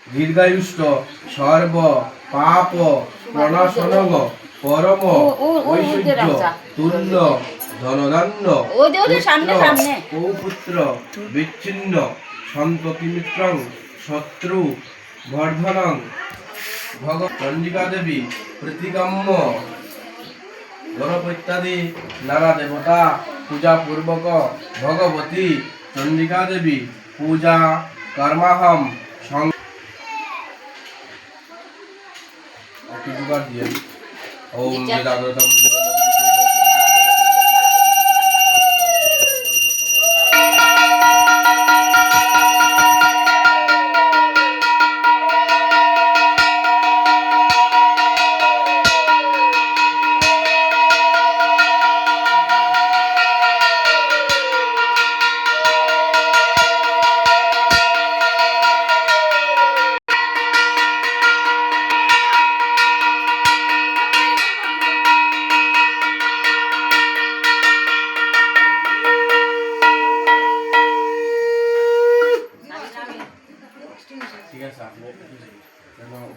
দীর্ঘায়ুষ্ঠ সর্ব পাপ প্রণাশনগ পরম ঐশ্বর্য তুল্য ধনধান্য পৌপুত্র বিচ্ছিন্ন সন্ততিমিত্রং শত্রু বর্ধনং ভগ চণ্ডিকা দেবী প্রতিকাম্য গণপ ইত্যাদি নানা দেবতা পূজা পূর্বক ভগবতী চণ্ডিকা দেবী পূজা কর্মাহম ওম